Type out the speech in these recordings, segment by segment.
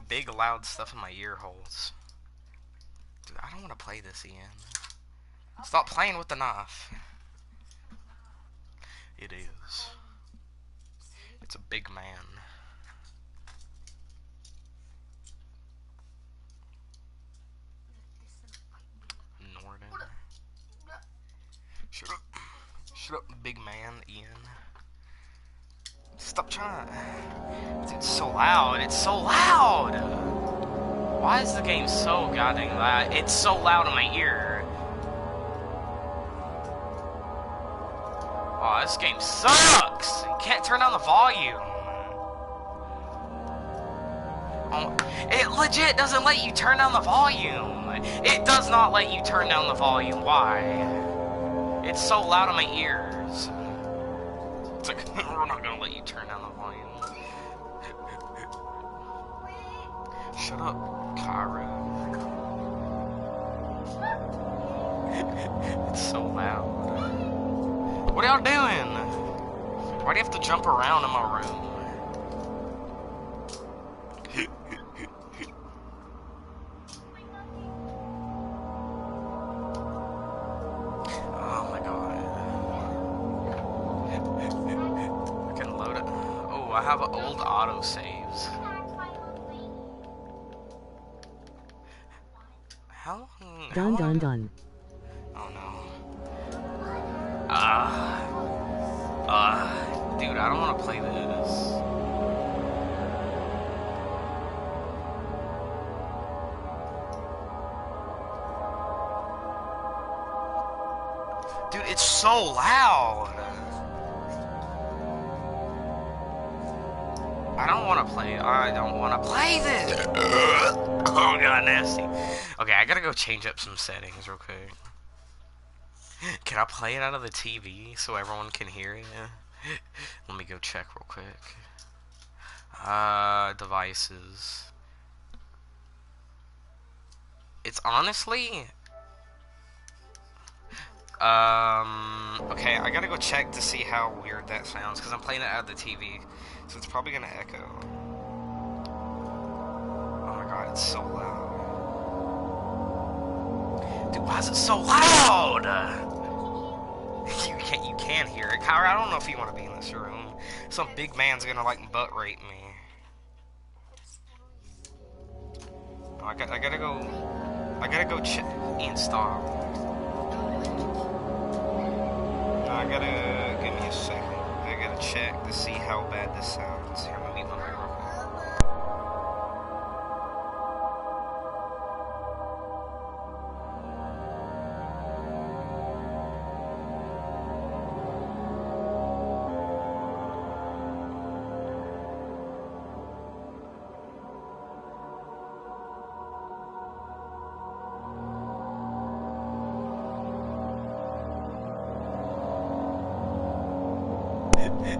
big, loud stuff in my ear holes. Dude, I don't want to play this, Ian. Stop playing with the knife. It is. It's a big man. Norden. Shut up. Shut up, big man, Ian. Stop trying. Dude, it's so loud. It's so loud. Why is the game so goddamn loud? It's so loud in my ear. Oh, this game sucks. You can't turn down the volume. Oh, it legit doesn't let you turn down the volume. It does not let you turn down the volume. Why? It's so loud in my ears. It's like, we're not gonna let you turn down the volume. Shut up, Kyra. It's so loud. What are y'all doing? Why do you have to jump around in my room? Oh my god. I can load it. Oh, I have old autosaves. How long? Done. Oh no. Dude, I don't want to play this. Dude, it's so loud. I don't want to play. I don't want to play this. Oh god, nasty. Okay, I gotta go change up some settings real quick. Can I play it out of the TV so everyone can hear it? Let me go check real quick. Devices. It's honestly... okay, I gotta go check to see how weird that sounds, because I'm playing it out of the TV, so it's probably gonna echo. Oh my god, it's so loud. Dude, why is it so loud? You can hear it. Kyra, I don't know if you want to be in this room. Some big man's gonna, like, butt rape me. Oh, I gotta go check. Ian, stop. I gotta, give me a second. I gotta check to see how bad this sounds. Here, let me mute my mic real quick.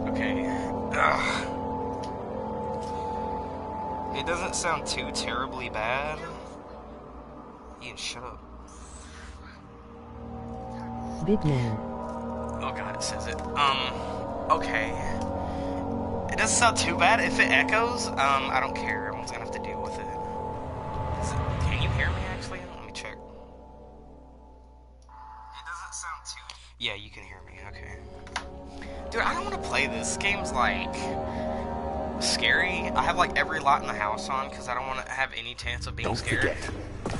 Okay. Ugh. It doesn't sound too terribly bad. Ian, shut up. Big man. Oh god, it says it. Okay. It doesn't sound too bad. If it echoes, I don't care. Everyone's gonna have to deal with it. Can you hear me, actually? Let me check. It doesn't sound too... Yeah, you can hear me. Okay. Dude, I don't want to play this. This game's, like, scary. I have, like, every light in the house on because I don't want to have any chance of being scared. Don't forget.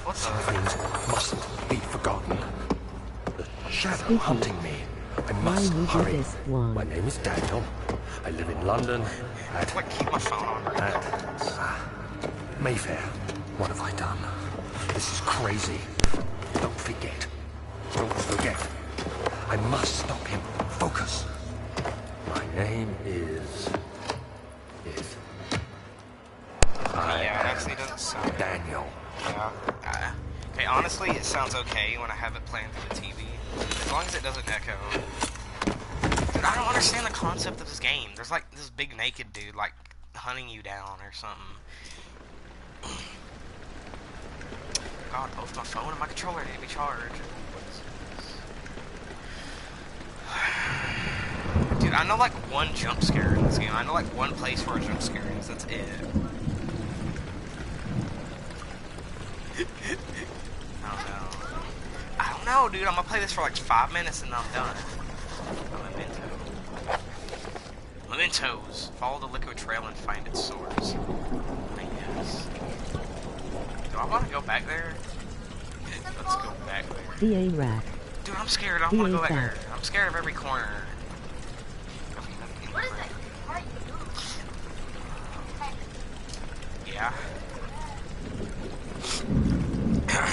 What's Some up? things mustn't be forgotten. The shadow hunting me. I must hurry. My name is Daniel. I live in London at... Like, keep my phone on right now. Mayfair. What have I done? This is crazy. Don't forget. Don't forget. I must stop him. Focus. My name is... Yeah, it actually doesn't sound... Daniel. Yeah. Okay, honestly, it sounds okay when I have it playing through the TV. As long as it doesn't echo. Dude, I don't understand the concept of this game. There's like this big naked dude like hunting you down or something. God, both my phone and my controller need to be charged. Dude, I know like one jump scare in this game. I know like one place where a jump scare is. That's it. I don't know. I don't know, dude. I'm gonna play this for like 5 minutes and then I'm done. Memento. Mementos. Follow the liquid trail and find its source. I guess. Do I want to go back there? Yeah, let's go back there. VA rack. Dude, I'm scared. I don't want to go back there. I'm scared of every corner. What is that? Yeah.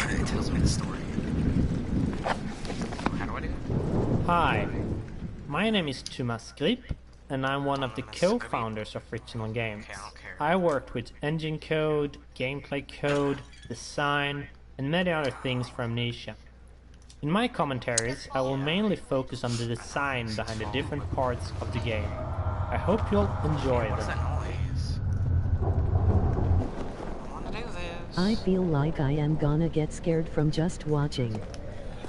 It tells me the story. How do I do it? Hi, my name is Thomas Grip, and I'm one of the Thomas co-founders of Original Games. Okay, I don't care. I worked with engine code, gameplay code, design, and many other things for Amnesia. In my commentaries, I will mainly focus on the design behind the different parts of the game. I hope you'll enjoy What's that them. noise? I want to do this. I feel like I am gonna get scared from just watching.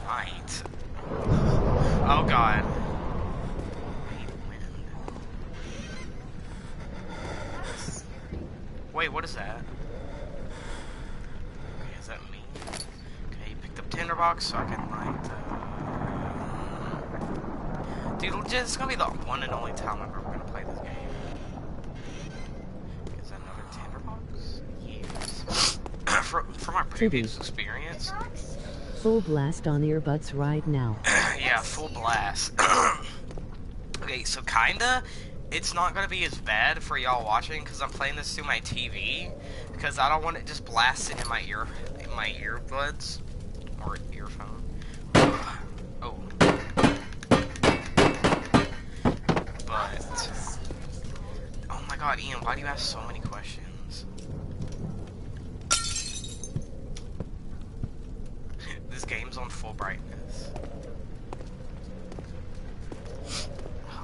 Might. Oh god. I hate wind. Wait, what is that? Okay, is that me? Okay, you picked up tinderbox so I can light Dude, it's gonna be the one and only time I'm ever gonna play this game. Is that another tinderbox? Yes. From my previous experience. Full blast on earbuds right now. Yeah, full blast. Okay, so kinda, it's not gonna be as bad for y'all watching because I'm playing this through my TV because I don't want it just blasting in my earbuds or earphone. Oh, but oh my God, Ian, why do you ask so many questions? This game's on full brightness.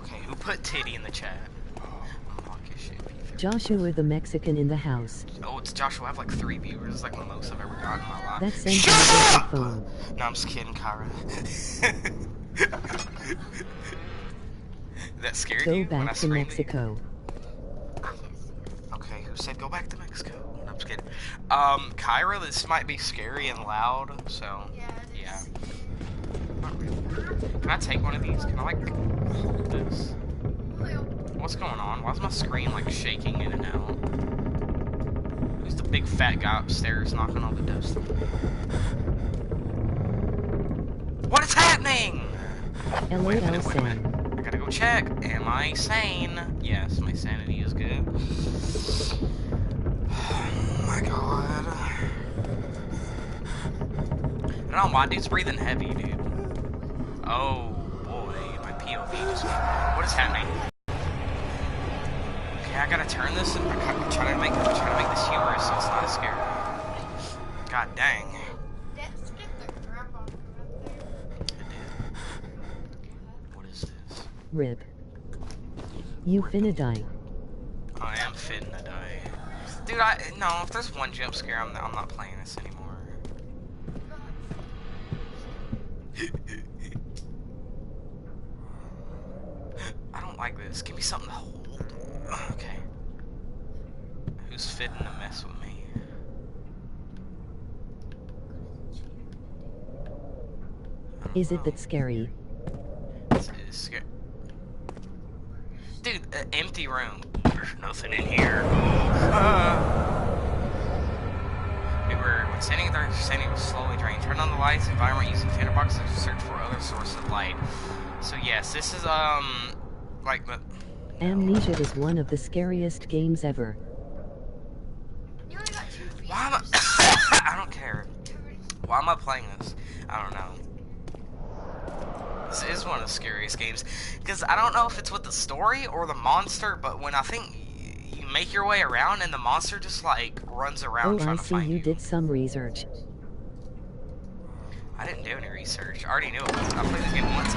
Okay, who put titty in the chat? Unlock your shit, P50. Joshua the Mexican in the house. Oh, it's Joshua. I have like 3 viewers. It's like the most I've ever gotten in my life. That sends Shut me up! the phone. No, I'm just kidding, Kyra. That scared Go you when I back to screamed at you? Mexico. Okay, who said go back to Mexico? No, I'm just kidding. Kyra, this might be scary and loud, so yeah. Not really. Can I take one of these? Can I like hold this? What's going on? Why is my screen like shaking in and out? Who's the big fat guy upstairs knocking all the dust away? What is happening? Wait a minute, wait a minute. I gotta go check. Am I sane? Yes, my sanity is good. Oh my god. I don't know why dude's breathing heavy, dude. Oh boy, my POV just. What is happening? Okay, I gotta turn this and I'm trying to make this humorous so it's not as scary. God dang. What is this? Rip. You finna die. I am finna die. Dude, no, if there's one jump scare, I'm not playing this anymore. I don't like this. Give me something to hold. Okay. Who's fitting to mess with me? Is it that scary? This is scary. Dude, empty room. There's nothing in here. When standing will slowly drain. Turn on the lights, environment using tinderboxes to search for other sources of light. So yes, this is like the Amnesia is one of the scariest games ever. why am I I don't care. Why am I playing this? I don't know. This is one of the scariest games because I don't know if it's with the story or the monster, but when I think you make your way around and the monster just like runs around Oh, I trying to see find you did some research. I didn't do any research. I already knew it. I played this game once.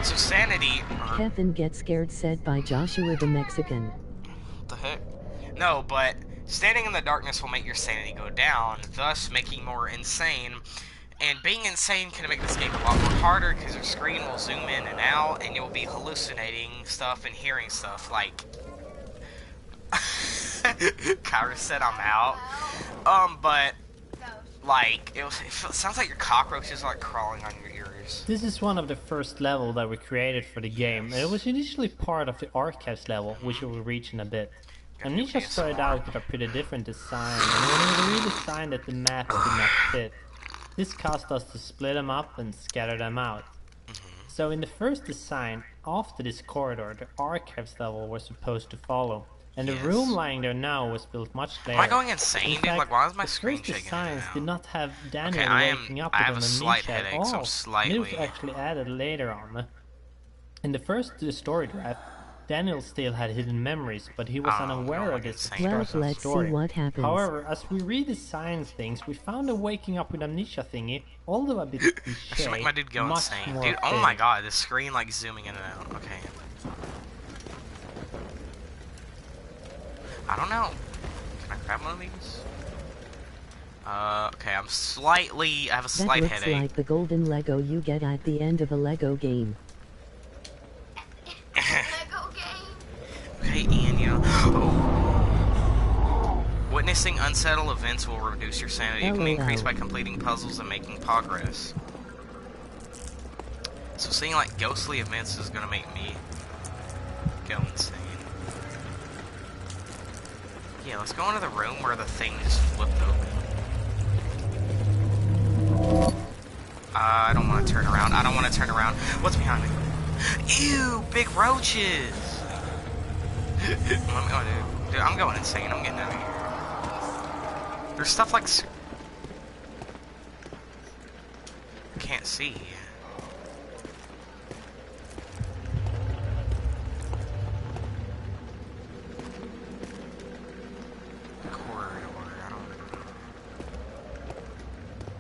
So sanity. Kevin Get Scared said by Joshua the Mexican. What the heck? No, but standing in the darkness will make your sanity go down, thus making more insane. And being insane can make this game a lot more harder because your screen will zoom in and out, and you'll be hallucinating stuff and hearing stuff like. Kyra said I'm out. But like sounds like your cockroaches are like crawling on your ears. This is one of the first level that we created for the game, and it was initially part of the archives level, which we will reach in a bit. Amnesia started out with a pretty different design, and when we redesigned it, the maps did not fit. This caused us to split them up and scatter them out. So in the first design, after this corridor, the archives level was supposed to follow. And the room lying there now was built much later. Am I going insane, dude? Like, why is my the screen first shaking designs now? did not have Daniel Okay, waking up I with have an a slight amnesia at headache, so all. I'm slightly... It was actually added later on. In the first story draft, Daniel still had hidden memories, but he was unaware of this at the Well, start of the let's story. see what happens. However, as we redesigned things, we found a waking up with amnesia thingy, although a bit I cliche, should make my dude go much insane. more Dude, oh fitting. my god, the screen like zooming in and out. Okay. I don't know. Can I grab one of these? Okay, I have a That slight looks headache. like the golden Lego you get at the end of a Lego game. Lego game. Okay, Ian, you know. Witnessing unsettled events will reduce your sanity. It can be increased by completing puzzles and making progress. So seeing like ghostly events is gonna make me go insane. Yeah, let's go into the room where the thing just flipped open. I don't want to turn around. I don't want to turn around. What's behind me? Ew, big roaches! Dude, I'm going insane. I'm getting out of here. There's stuff like... Can't see.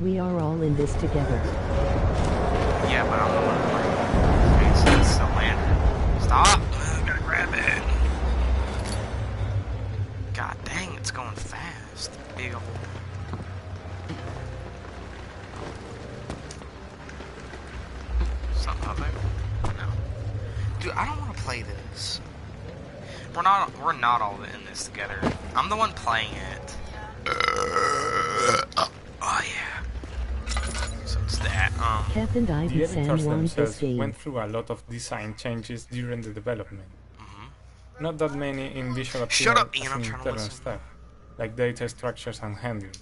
We are all in this together. Yeah, but I'm the one playing. Okay, so it's still landing. Stop! I gotta grab it. God dang, it's going fast. Big ol'... Something up there? No. Dude, I don't want to play this. We're not all in this together. I'm the one playing it. Oh yeah. So it's that, Kath and I The San editors won this themselves game. went through a lot of design changes during the development. Not that many in visual Shut appeal up, Ian, as I'm in trying to internal listen. stuff, like data structures and handling.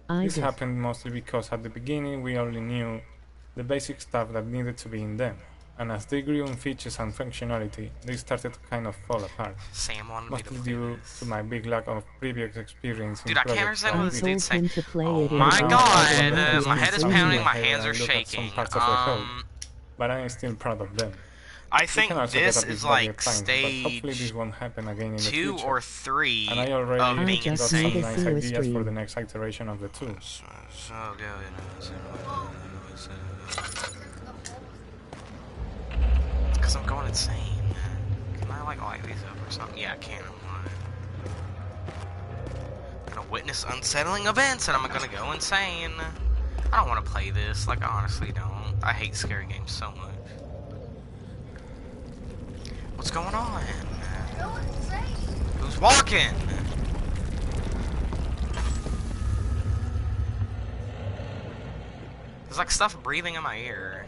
I This just happened mostly because at the beginning we only knew the basic stuff that needed to be in them, and as they grew in features and functionality, they started to kind of fall apart. Sam wanted me to Mostly play due this. to my big lack of previous experience in Dude, I can't projects understand like what I this this. dude's told him saying. to play Oh it in my the god, Xbox my head is One. pounding, my I hands are look at some shaking. parts of the code, but I'm still proud of them. I We think can also get this a bit is buggy like at times, but hopefully this stage won't happen again in the 2 future. or 3 And I already of being just got need some to insane. nice see a ideas for stream. the next iteration of the tool. So good. Because I'm going insane. Can I like light these up or something? Yeah, I can. I'm gonna witness unsettling events and I'm gonna go insane. I don't want to play this. Like, I honestly don't. I hate scary games so much. What's going on? Go insane. Who's walking? There's like stuff breathing in my ear.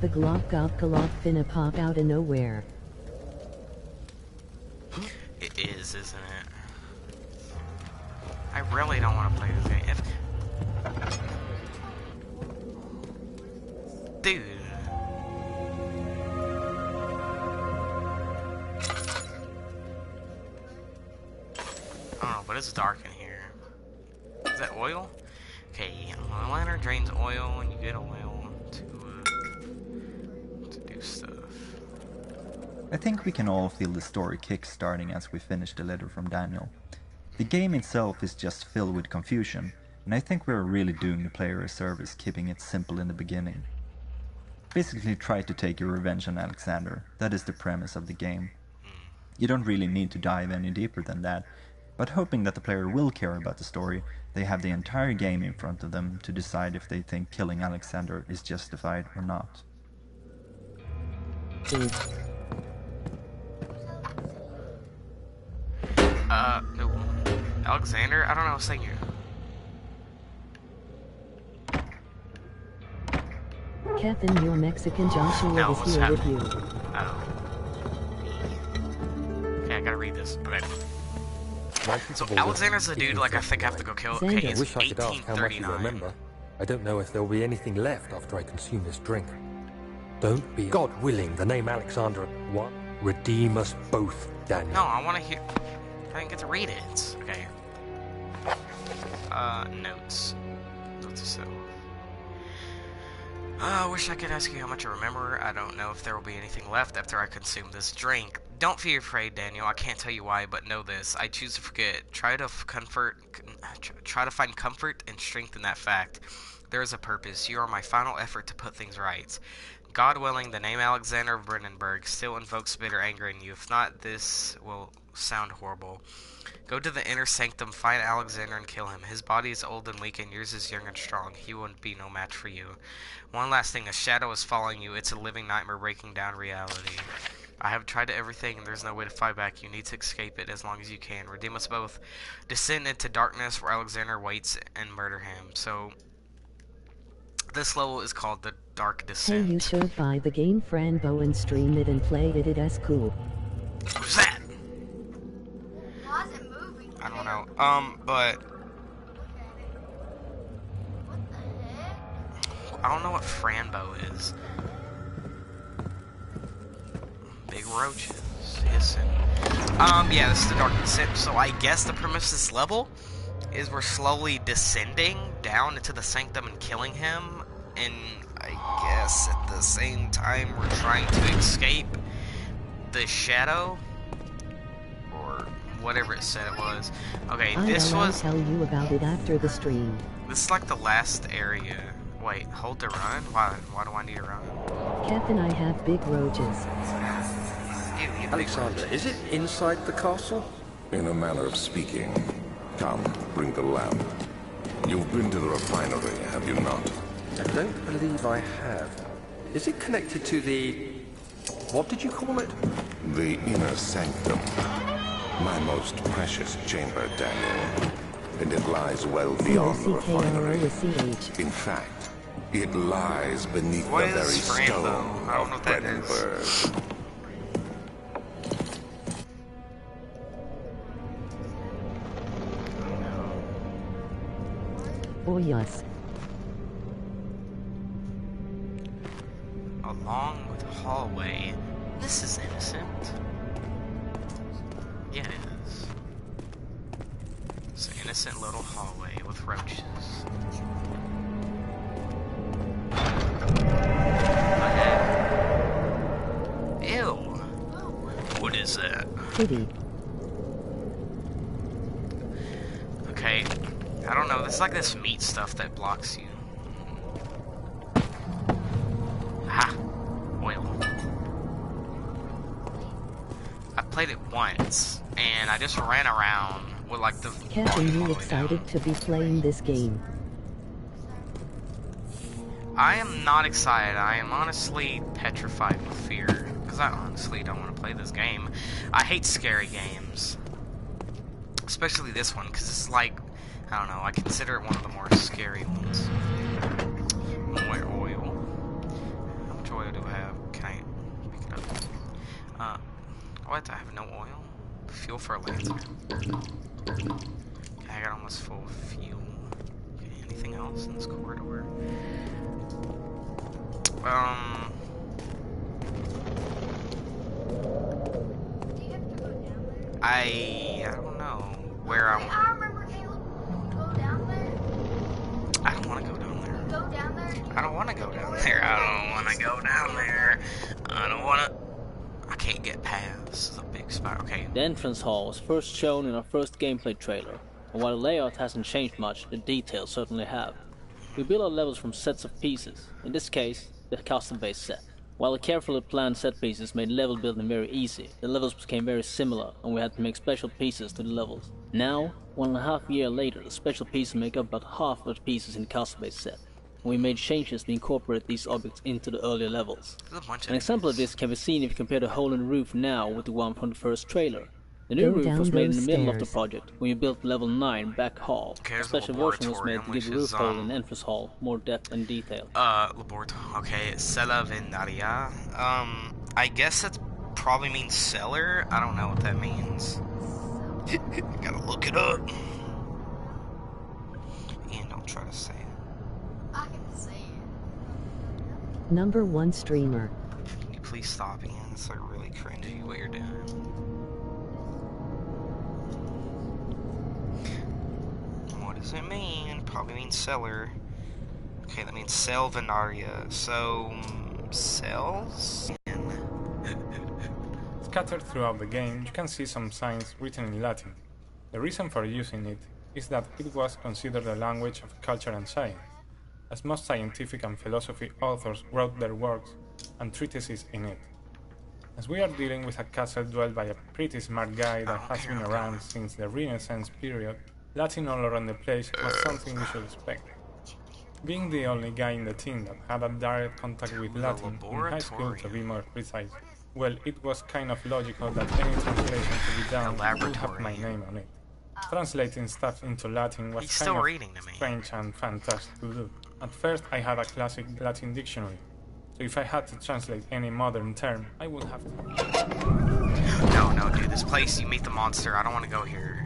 The glop gop galop finna pop out of nowhere. It is, isn't it? I really don't want to play this game. Dude. I don't know, but it's dark in here. Is that oil? Okay, a lantern drains oil and you get oil to do stuff. I think we can all feel the story kick-starting as we finish the letter from Daniel. The game itself is just filled with confusion, and I think we're really doing the player a service keeping it simple in the beginning. Basically try to take your revenge on Alexander, that is the premise of the game. You don't really need to dive any deeper than that, but hoping that the player will care about the story, they have the entire game in front of them to decide if they think killing Alexander is justified or not. No. Alexander? I don't know, say you. Kevin, your Mexican Joshua No, is what's here with happening? you. Oh. Okay, I gotta read this. Okay. So Alexander's the dude, like, I think I have to go kill. Okay, Xander. it's Wish I could ask how much you 1839. remember. I don't know if there'll be anything left after I consume this drink. Don't be God willing the name Alexander what? Redeem us both, Daniel. No, I wanna hear. I didn't get to read it. Okay. Notes. Notes of self. I wish I could ask you how much I remember. I don't know if there will be anything left after I consume this drink. Don't be afraid, Daniel. I can't tell you why, but know this. I choose to forget. Try to find comfort and strength in that fact. There is a purpose. You are my final effort to put things right. God willing, the name Alexander of Brandenburg still invokes bitter anger in you. If not, this will sound horrible. Go to the inner sanctum, find Alexander, and kill him. His body is old and weak, and yours is young and strong. He wouldn't be no match for you. One last thing, a shadow is following you. It's a living nightmare breaking down reality. I have tried everything, and there's no way to fight back. You need to escape it as long as you can. Redeem us both. Descend into darkness where Alexander waits and murder him. So, this level is called the Dark Hey, Descent. you should buy the game Franbo and stream it and play it. It's cool. Who's that? Why is it moving? I don't know. But What the heck? I don't know what Franbo is. Big roaches hissing. Yeah, this is the Dark Descent. So I guess the premise of this level is we're slowly descending down into the sanctum and killing him, and I guess at the same time we're trying to escape the shadow or whatever it said it was. Okay, this I'll was tell you about it after the stream. this is like the last area. Wait, hold to run? Why do I need to run? Captain, I have big roaches. You Alexander, is it inside the castle? In a manner of speaking. Come, bring the lamp. You've been to the refinery, have you not? I don't believe I have. Is it connected to the... what did you call it? The inner sanctum. My most precious chamber, Daniel. And it lies well beyond the refinery. C-O-C-K-R-O-C-H. In fact, it lies beneath What the very is Franbo? stone I don't know of what that is. Brandenburg. Oh yes. Along with the hallway. This is innocent. Yeah, it is. It's an innocent little hallway with roaches. Okay. Ew. What is that? Kitty. Okay. I don't know. There's like this meat stuff that blocks you. Ha! Oil. I played it once, and I just ran around with like the Captain, volume all you the way excited down. to be playing this game? I am not excited. I am honestly petrified with fear. Because I honestly don't want to play this game. I hate scary games. Especially this one, because it's like, I don't know, I consider it one of the more scary ones. More oil. How much oil do I have? Can I pick it up? What? I have no oil? Fuel for a lantern. Okay, I got almost full fuel. Okay, anything else in this corridor? Do you have to go down there? I don't know where Hey, I'm. I remember Caleb. Go down there. I don't want to go down there. Go down there. I don't want to go down there. I don't want to go down there. I don't want to. I can't get past. This is a big spot. Okay. The entrance hall was first shown in our first gameplay trailer, and while the layout hasn't changed much, the details certainly have. We build our levels from sets of pieces, in this case, the custom-based set. While the carefully planned set pieces made level building very easy, the levels became very similar and we had to make special pieces to the levels. Now, 1.5 years later, the special pieces make up about half of the pieces in the custom-based set. And we made changes to incorporate these objects into the earlier levels. An example of this can be seen if you compare the hole in the roof now with the one from the first trailer. The new Go roof down was made in the those middle of the stairs. project, when you built level 9 back hall. Okay, A there's a special version was made to laboratorium, give the which roof is, hole in the entrance hall more depth and detail. Okay, Sella Venaria. I guess that probably means cellar. I don't know what that means. Gotta look it up. And don't try to say it. I can see it. Number 1 streamer. Can you please stop, Ian? It's like really cringy what you're doing. What does it mean? Probably means cellar. Okay, that means cell venaria. So, cells? Scattered throughout the game, you can see some signs written in Latin. The reason for using it is that it was considered a language of culture and science, as most scientific and philosophy authors wrote their works and treatises in it. As we are dealing with a castle dwelled by a pretty smart guy that has been around since the Renaissance period, Latin all around the place was something we should expect. Being the only guy in the team that had a direct contact with Latin in high school, to be more precise, well, it was kind of logical that any translation to be done would have my name on it. Translating stuff into Latin was kind of strange and fantastic to do. At first I had a classic Latin dictionary, so if I had to translate any modern term, I would have to... No, dude, this place, you meet the monster. I don't want to go here.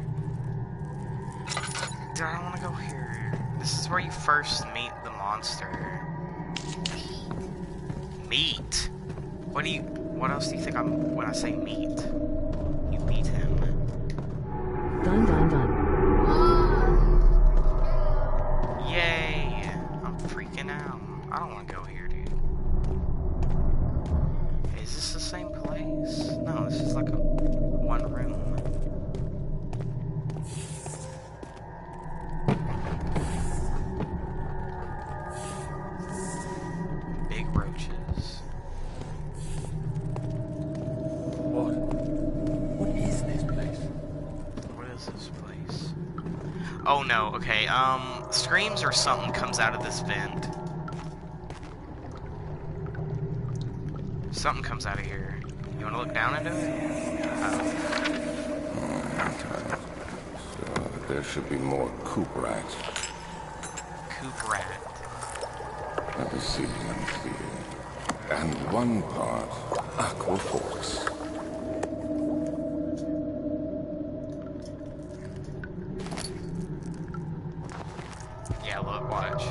Dude, I don't want to go here. This is where you first meet the monster. Meet? What else do you think I'm, when I say meet? You meet him. Dun dun dun. Yay! I'm freaking out. I don't want to go here, dude. Is this the same place? No, this is like a one room. Big roaches. What is this place? What is this place? Oh no, okay, screams or something comes out of this vent. Something comes out of here. You wanna look down into it? So there should be more coop rats. Coop rat. Let me see, And one part aquaforce. Yeah, look, watch.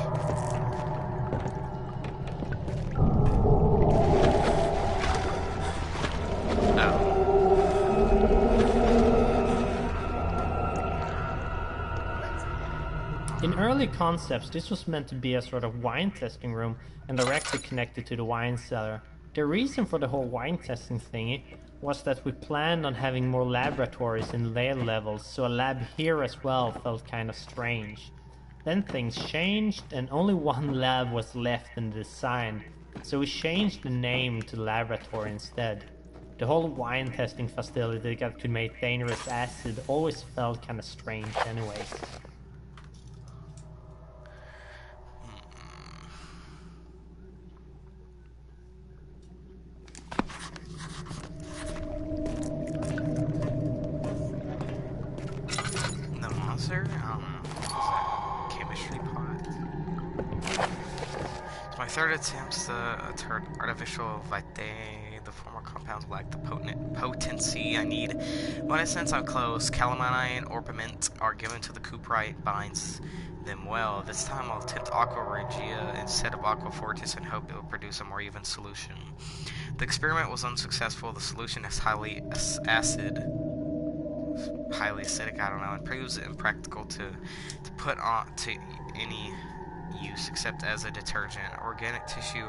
In early concepts, this was meant to be a sort of wine testing room and directly connected to the wine cellar. The reason for the whole wine testing thingy was that we planned on having more laboratories in later levels, so a lab here as well felt kind of strange. Then things changed and only one lab was left in the design, so we changed the name to laboratory instead. The whole wine testing facility that could make dangerous acid always felt kind of strange anyways. Third attempts to turn artificial vitae. The former compounds lack the potency I need. When I sense I'm close, calamine or orpiment are given to the cuprite, binds them well. This time I'll attempt aqua regia instead of aqua fortis and hope it will produce a more even solution. The experiment was unsuccessful. The solution is highly acid, highly acidic, I don't know, and proves it impractical to put on to any use except as a detergent. Organic tissue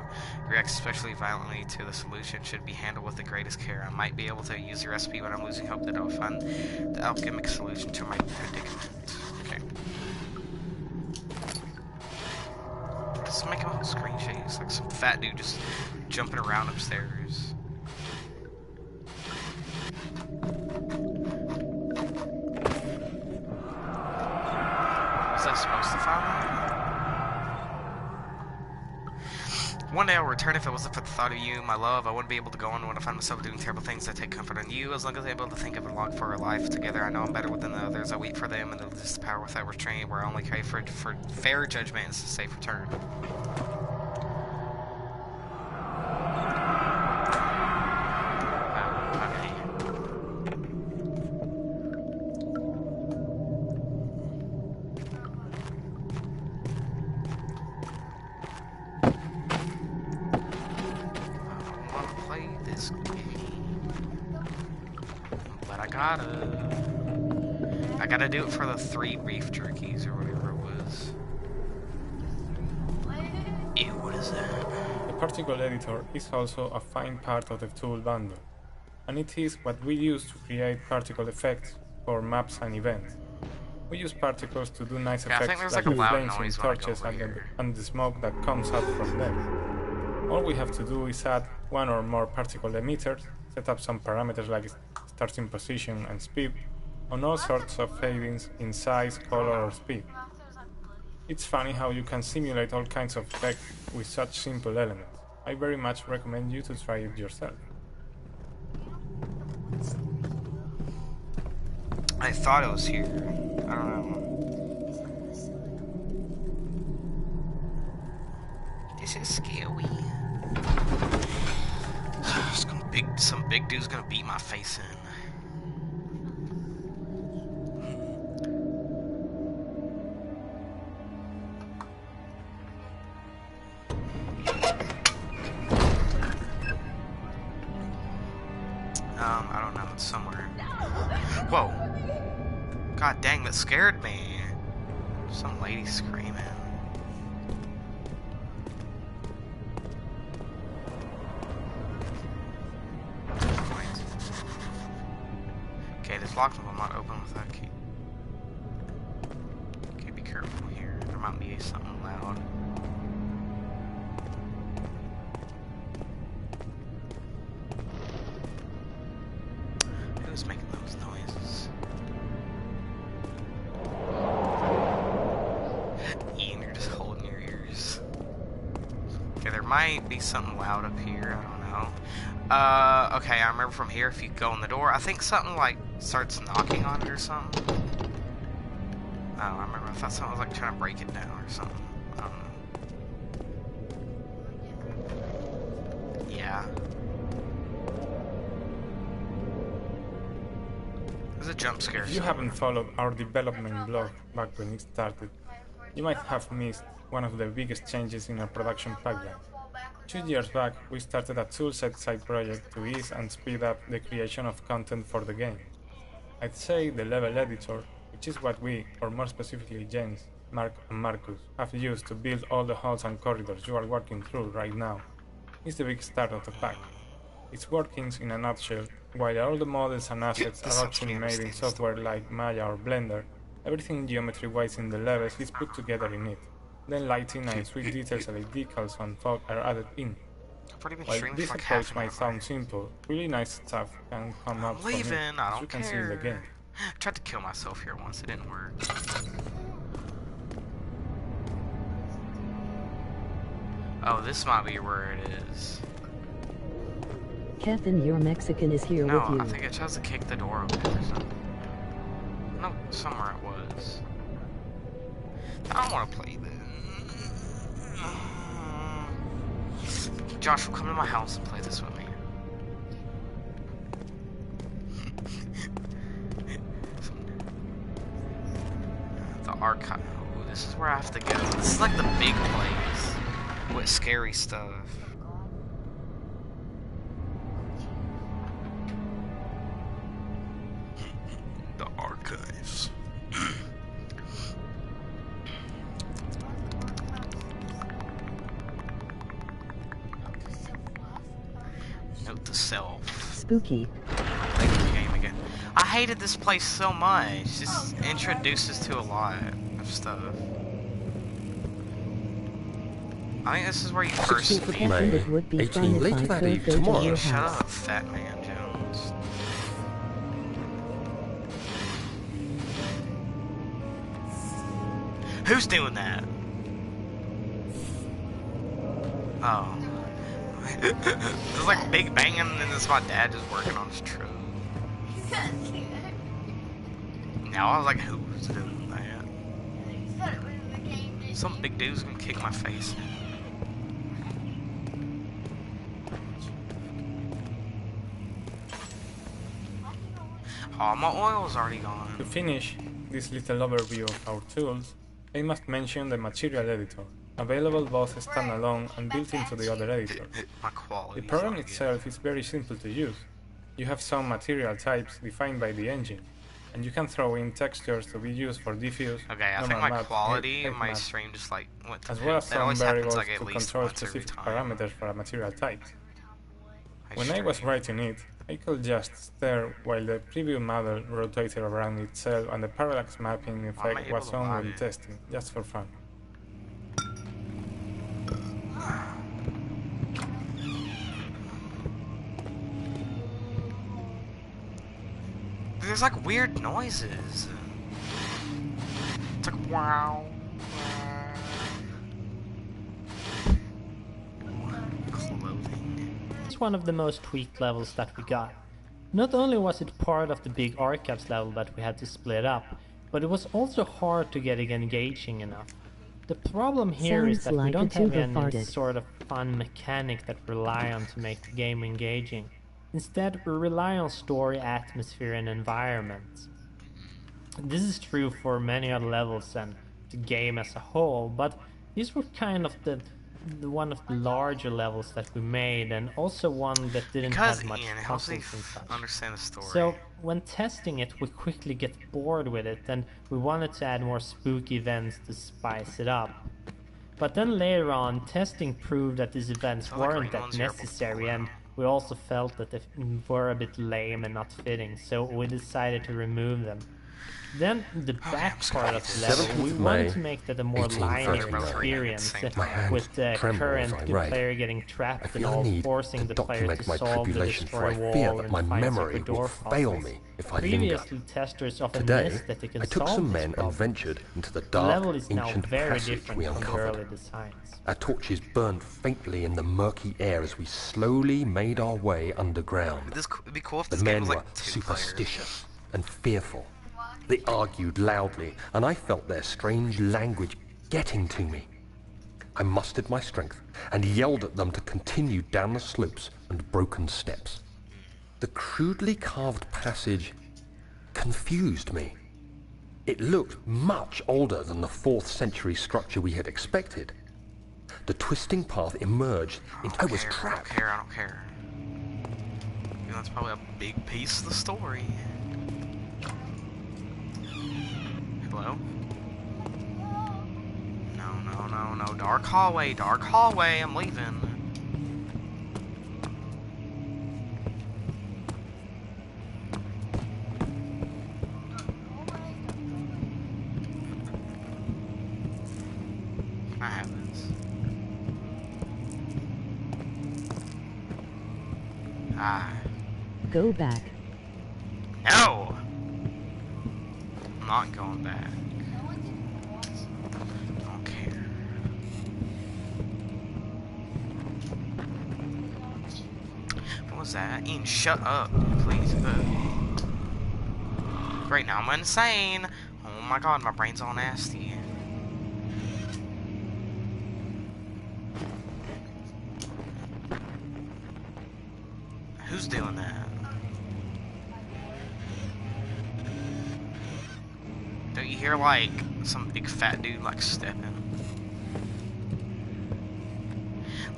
reacts especially violently to the solution, should be handled with the greatest care. I might be able to use the recipe, but I'm losing hope that I'll find the alchemic solution to my predicament. Okay. Let's make a whole screen shake. It's like some fat dude just jumping around upstairs. Was I supposed to find that? One day I'll return if it wasn't for the thought of you, my love. I wouldn't be able to go on when I find myself doing terrible things. I take comfort in you. As long as I'm able to think of a log for our life together, I know I'm better than the others. I wait for them, and this is the power without restraint, where I only crave for fair judgment and a safe return. I gotta do it for the 3 beef jerkies or whatever it was. Ew, what is that? The particle editor is also a fine part of the tool bundle, and it is what we use to create particle effects for maps and events. We use particles to do nice effects like the flames in torches and the smoke that comes out from them. All we have to do is add 1 or more particle emitters, set up some parameters like starting position and speed, on all sorts of fadings in size, color or speed. It's funny how you can simulate all kinds of effects with such simple elements. I very much recommend you to try it yourself. I thought it was here. I don't know. This is scary. Some big dude's gonna beat my face in. I don't know, it's somewhere. Whoa! God dang, that scared me. Some lady screaming. Okay, this lock will not open without a key. Okay, be careful here. There might be something loud. Who's making those noises? Ian, you're just holding your ears. Okay, there might be something loud up here. I don't know. Okay, I remember from here, if you go in the door, I think something like starts knocking on it or something. Oh, I remember, I thought something was like trying to break it down or something. I don't know. Yeah. There's a jump scare. If you haven't followed our development blog back when it started, you might have missed one of the biggest changes in our production pipeline. 2 years back, we started a toolset side project to ease and speed up the creation of content for the game. I'd say the level editor, which is what we, or more specifically Jens, Mark and Marcus, have used to build all the halls and corridors you are working through right now, is the big start of the pack. Its workings in a nutshell, while all the models and assets are optionally made in software like Maya or Blender, everything geometry-wise in the levels is put together in it. Then lighting and sweet details like decals and fog are added in. While this approach might sound simple, really nice stuff can come out from it, as you can see in the game. I tried to kill myself here once, it didn't work. Oh, this might be where it is. Kevin, your Mexican is here with you. No, I think it tries to kick the door open or something. No, somewhere it was. I don't want to play this. Joshua, come to my house and play this with me. The archive. Ooh, this is where I have to go. This is like the big place with scary stuff. The archives. Note to self. Spooky. Play the game again. I hated this place so much. It just introduces to a lot of stuff. I think this is where you first 16th of meet. May, It would be 18 fun if later I that drove eve, there to tomorrow. your Shut house. up, Fat Man Jones. Who's doing that? Oh. There's like big banging and it's my dad just working on his truck. Now I was like, who's doing that? Some big dude's gonna kick my face. Oh, my oil's already To gone. finish this little overview of our tools, I must mention the Material Editor, available both standalone and built into the other editors. My quality. The program itself is very simple to use. You have some material types defined by the engine, and you can throw in textures to be used for diffuse, Okay, I think normal my maps, quality in height my maps, stream just like went to as well as that some always happens variables like at to least control once every specific time. parameters for a material type. I When I was stream. writing it, I could just stare while the preview model rotated around itself and the parallax mapping effect able was to on buy while it. testing, just for fun. There's like weird noises. It's like wow. Clothing. It's one of the most tweaked levels that we got. Not only was it part of the big archives level that we had to split up, but it was also hard to get it engaging enough. The problem here is Sounds that we like don't a have tuber any farted. sort of fun mechanic that we rely on to make the game engaging. Instead, we rely on story, atmosphere, and environment. This is true for many other levels and the game as a whole, but these were kind of the one of the larger levels that we made, and also one that didn't Because have much Ian, it helps me puzzles and such. understand the story. So when testing it, we quickly get bored with it, and we wanted to add more spooky events to spice it up. But then later on, testing proved that these events Sounds like weren't Green that One's here necessary, before. and we also felt that they were a bit lame and not fitting, so we decided to remove them. Then the back I'm part of sorry. the level, we 7th wanted May, to make that a more 1839. linear experience, My hand with the trembles current as I write. player getting I trapped and feel a all, need forcing to the player document to my solve the tribulation, for destroy I fear wall that and my find memory secret will door fail puzzles. me if I linger. Previously, testers often Today, missed that they can I took solve some this men and problem. ventured into the The dark, level is now ancient very passage different we from the uncovered. early designs. Our torches burned faintly in the murky air as we slowly made our way underground. It'd be cool if The this game men was were like 2 players. superstitious and fearful. They argued loudly, and I felt their strange language getting to me. I mustered my strength and yelled at them to continue down the slopes and broken steps. The crudely carved passage confused me. It looked much older than the 4th century structure we had expected. The twisting path emerged into... I was I don't trapped. care, I don't care. You know, that's probably a big piece of the story. Hello? No. Dark hallway, I'm leaving. I have this. Ah. Go back. No! I'm not going back. Don't care. What was that? Ian, shut up, please. Great, now I'm insane. Oh my god, my brain's all nasty. Who's doing that? Don't you hear like some big fat dude like stepping?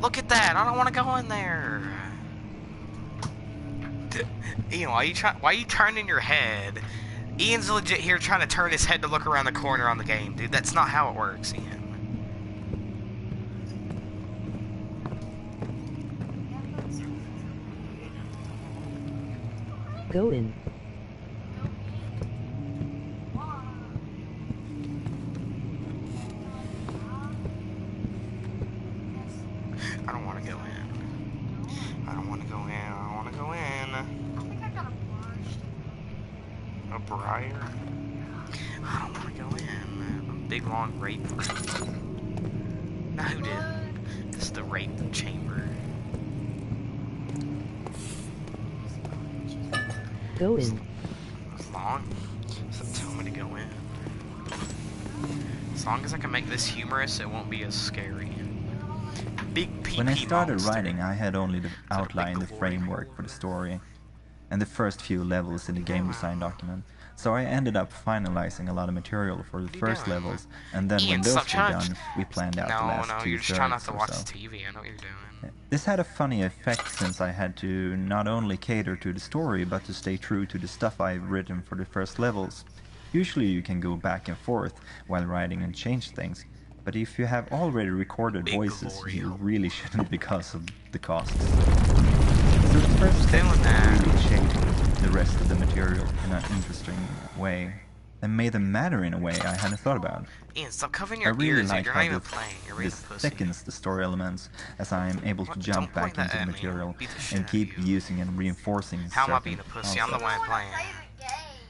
Look at that! I don't want to go in there. Ian, why are you turning your head? Ian's legit here trying to turn his head to look around the corner on the game, dude. That's not how it works, Ian. Go in. Briar. I don't want to go in. A big long rape room. Now who did? This is the rape chamber. Go in. As long as they tell me to go in. As long as I can make this humorous, it won't be as scary. Big PP When I started monster. writing, I had only big outlined the glory framework hole? for the story and the first few levels in the game design document. So I ended up finalizing a lot of material for the first doing? levels, and then when Ian, those stop were trying to- done, we planned out the No, last no, two you're just trying not thirds to or watch so. the TV. I know what you're doing. This had a funny effect since I had to not only cater to the story, but to stay true to the stuff I've written for the first levels. Usually you can go back and forth while writing and change things, but if you have already recorded Big voices, glory you hole. really shouldn't because of the costs. So the first step Doing was that. really shaping the rest of the material in an interesting way, and made them matter in a way I hadn't thought about. Ian, stop covering I your really ears, dude. like You're how not even this, playing. You're being a this pussy. thickens the story elements, as I am able to What? jump Don't back point that into the at me. material Beat the shit and out of keep you. using and reinforcing How am I certain being a pussy? I'm the concepts. one playing.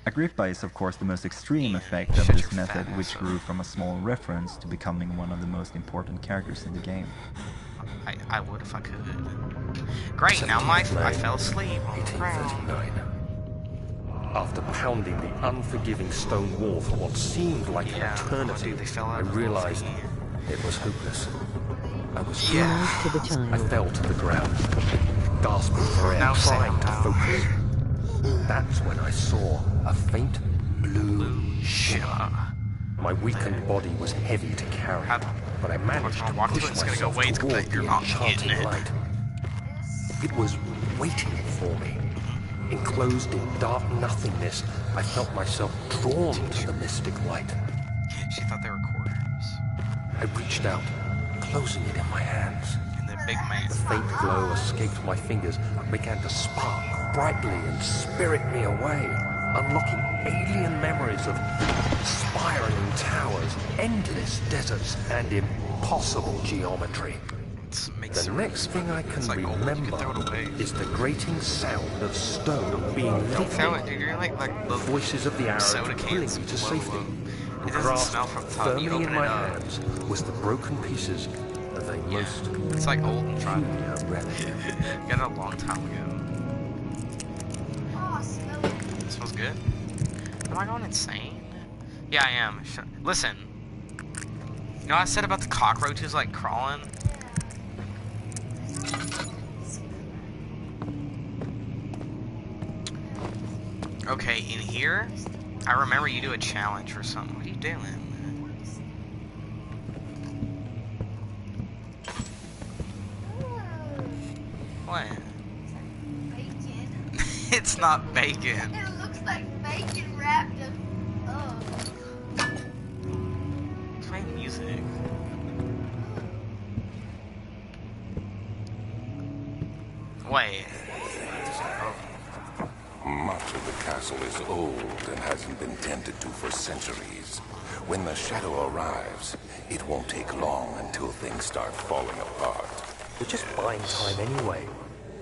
Agrippa is of course the most extreme Ian, effect of shut this your method, fat which ass up. grew from a small reference to becoming one of the most important characters in the game. I would if I could. Great, now I 17th fell asleep on the ground. 1839. After pounding the unforgiving stone wall for what seemed like an Yeah, eternity, they fell out I of the realized thing. it was hopeless. I was Be Yeah. nice to the I child. fell to the ground, gasping for air, No trying sound to now. focus. That's when I saw a faint blue shimmer. My weakened body was heavy to carry, but I managed to Walk to it, push it's gonna go myself way too toward quick. You're the not enchanting getting it. light. It was waiting for me. Enclosed in dark nothingness, I felt myself drawn to the mystic light. She thought they were quarters. I reached out, closing it in my hands. And the big man. The faint glow escaped my fingers and began to spark brightly and spirit me away, unlocking alien memories of spiraling towers, endless deserts, and impossible geometry. The next thing I can remember is the grating sound of stone being Don't feel it, lifted, dude. You're like the voices of the Arabs soda pulling cans me to blow safety. up. And It doesn't grasped smell from the top. You firmly open in my it up. hands was the broken pieces of a most It's like old and tried. peculiar relic. Got it a long time ago. Oh, smell it. It smells good. Am I going insane? Yeah, I am. Listen. You know what I said about the cockroaches like crawling? Okay, in here, I remember you do a challenge or something. What are you doing? What? Bacon. It's not bacon. It looks like bacon wrapped in. Oh. Play music. Wait. Much of the castle is old and hasn't been tended to for centuries. When the shadow arrives, it won't take long until things start falling apart. We're just buying time anyway.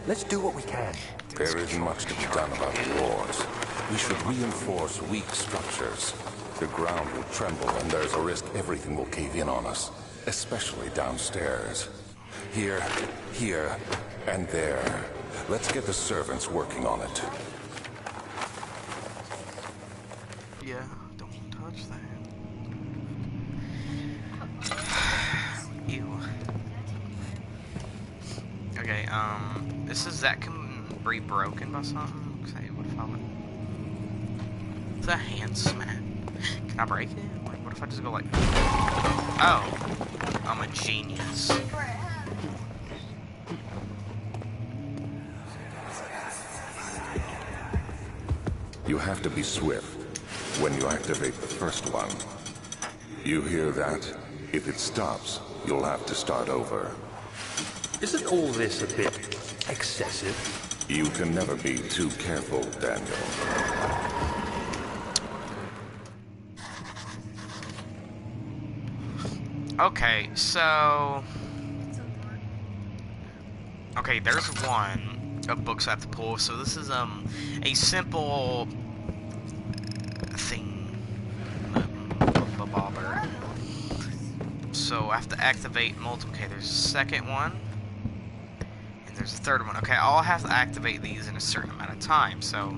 Let's do what we can. There isn't much to be done about the walls. We should reinforce weak structures. The ground will tremble and there's a risk everything will cave in on us, especially downstairs. Here, and there. Let's get the servants working on it. Yeah, don't touch that. Ew. Okay, is that can be broken by something? Say, what if I would... It's a hand smack. Can I break it? Like, what if I just go like... Oh. I'm a genius. You have to be swift when you activate the first one. You hear that? If it stops, you'll have to start over. Isn't all this a bit excessive? You can never be too careful, Daniel. Okay, so... Okay, there's one of books I have to pull. So this is a simple bother. So I have to activate multiple. Okay, there's a second one. And there's a third one. Okay, I'll have to activate these in a certain amount of time, so...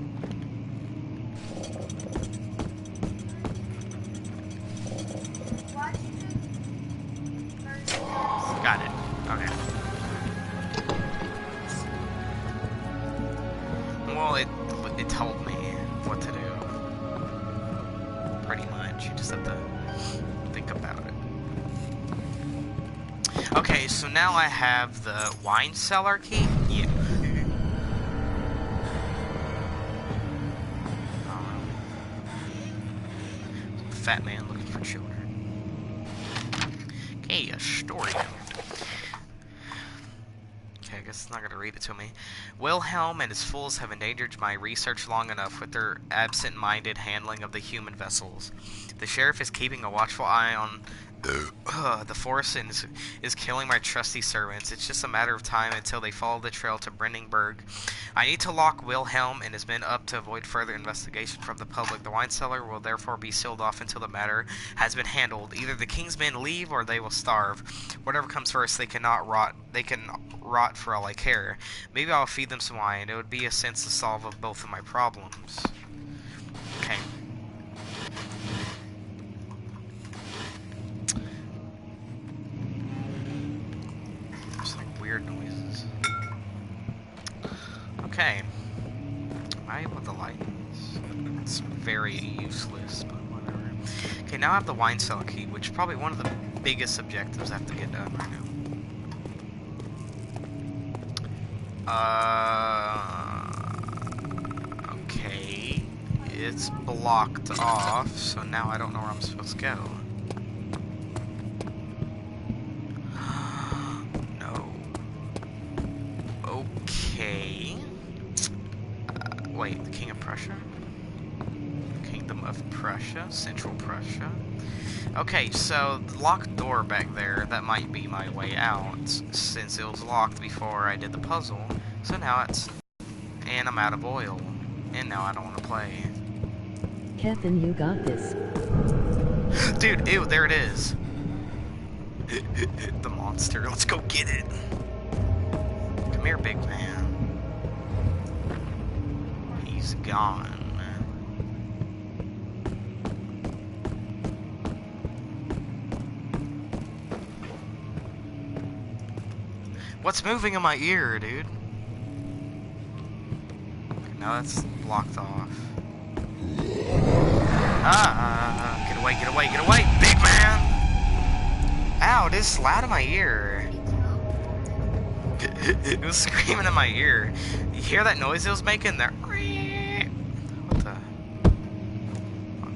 Got it. Okay. Well, it told me what to do. Pretty much. You just have to think about it. Okay, so now I have the wine cellar key. Yeah. Fat man looking for children. Okay, a story note. Okay, I guess it's not going to read it to me. Wilhelm and his fools have endangered my research long enough with their absent-minded handling of the human vessels. The sheriff is keeping a watchful eye on the force and is killing my trusty servants. It's just a matter of time until they follow the trail to Brenningburg. I need to lock Wilhelm and his men up to avoid further investigation from the public. The wine cellar will therefore be sealed off until the matter has been handled. Either the king's men leave or they will starve. Whatever comes first, they cannot rot. They can rot for all I care. Maybe I'll feed them some wine. It would be a sense to solve of both of my problems. Okay. Weird noises. Okay. I able the lights. It's very useless, but whatever. Okay, now I have the wine cellar key, which is probably one of the biggest objectives I have to get done right now. Okay. It's blocked off, so now I don't know where I'm supposed to go. Okay. Wait, the King of Prussia? Kingdom of Prussia? Central Prussia? Okay, so the locked door back there, that might be my way out, since it was locked before I did the puzzle. So now it's... And I'm out of oil. And now I don't want to play. Kevin, you got this. Dude, ew, there it is. The monster. Let's go get it. Come here, big man. He's gone. What's moving in my ear, dude? Okay, now that's blocked off. Ah! Get away, get away, get away, big man! Ow, this is loud in my ear. It was screaming in my ear. You hear that noise it was making there? What the?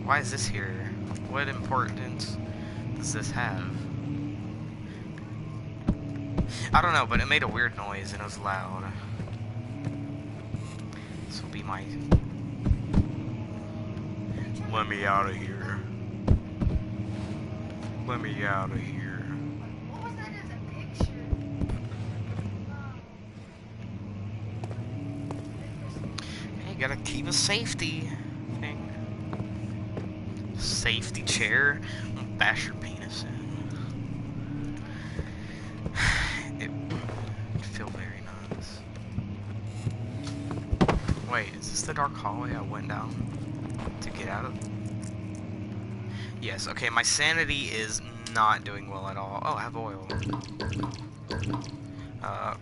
Why is this here? What importance does this have? I don't know, but it made a weird noise and it was loud. This will be my... Let me out of here. Let me out of here. What was that in the picture? Hey, gotta keep a safety thing. Safety chair. I'm gonna bash your penis in. It would feel very nice. Wait, is this the dark hallway I went down to get out of? Yes, okay, my sanity is not doing well at all. Oh, I have oil.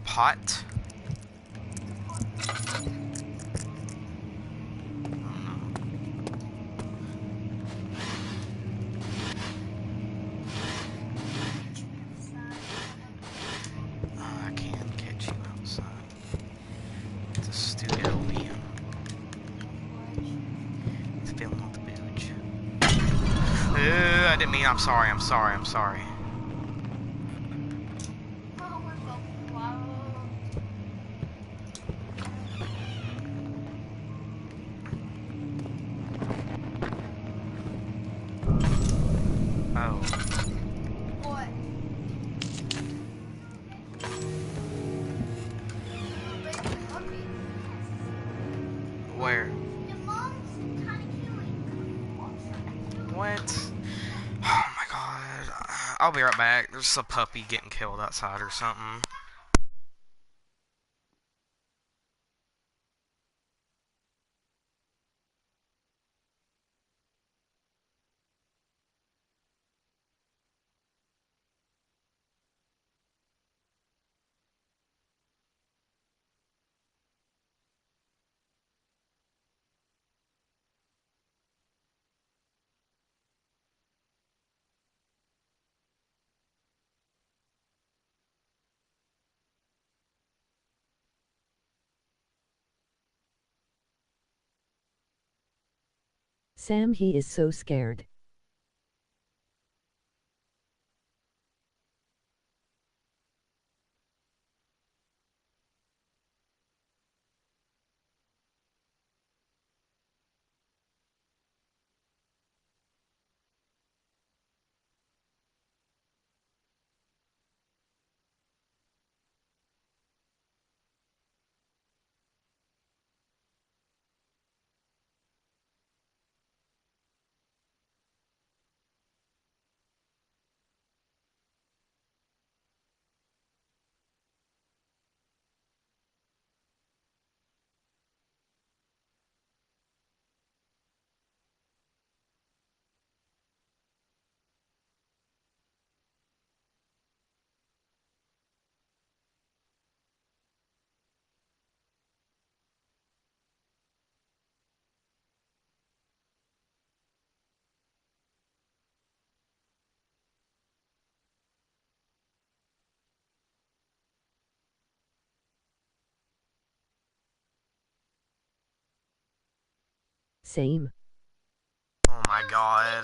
Pot. I can't catch you outside. It's a stupid opium. It's filling off the village. I didn't mean, I'm sorry, I'm sorry, I'm sorry. Oh. What? Where? Your mom's kind of cute. What? I'll be right back. There's a puppy getting killed outside or something. Sam, he is so scared. Same. Oh my god.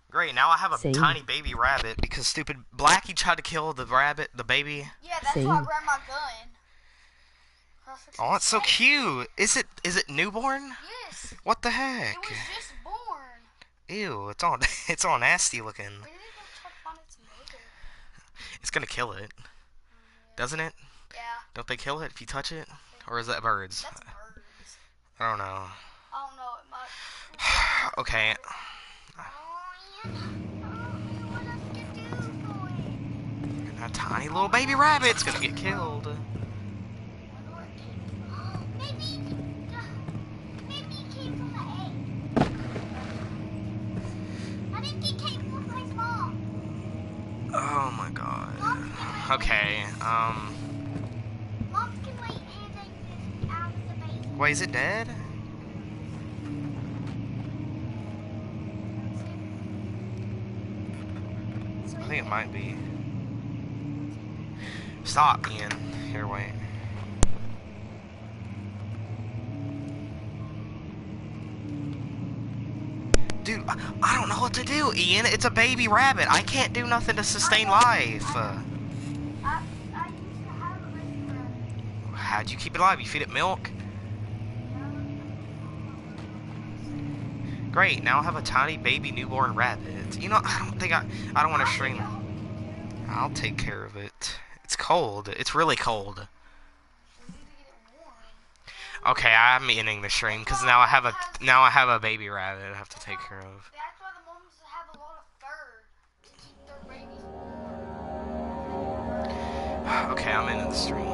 Great, now I have a Same. tiny baby rabbit because stupid Blackie tried to kill the rabbit, the baby. Yeah, that's Same. why I grabbed my gun. Oh, it's so cute. Is it newborn? Yes. What the heck? It was just born. Ew, it's all it's all nasty looking. Maybe they gonna try to find its mother. It's gonna kill it. Doesn't it? Yeah. Don't they kill it if you touch it? Or is that birds? That's birds. I don't know. I don't know. It might. Okay. What else can do for it? A tiny little baby rabbit's gonna get killed. Maybe it came from the egg. I think it came from my mom. Oh my god. Okay, Moms can lay eggs like this out of the baby. wait, is it dead? I think it might be. Stop, Ian. Here, wait. Dude, I don't know what to do, Ian. It's a baby rabbit. I can't do nothing to sustain life. I used to have a baby rabbit. How'd you keep it alive? You feed it milk? Great, now I have a tiny baby newborn rabbit. You know, I don't want to stream. I'll take care of it. It's cold. It's really cold. Okay, I'm ending the stream because now I have a baby rabbit I have to take care of. That's why the moms have a lot of fur to keep their babies warm. Okay, I'm ending the stream.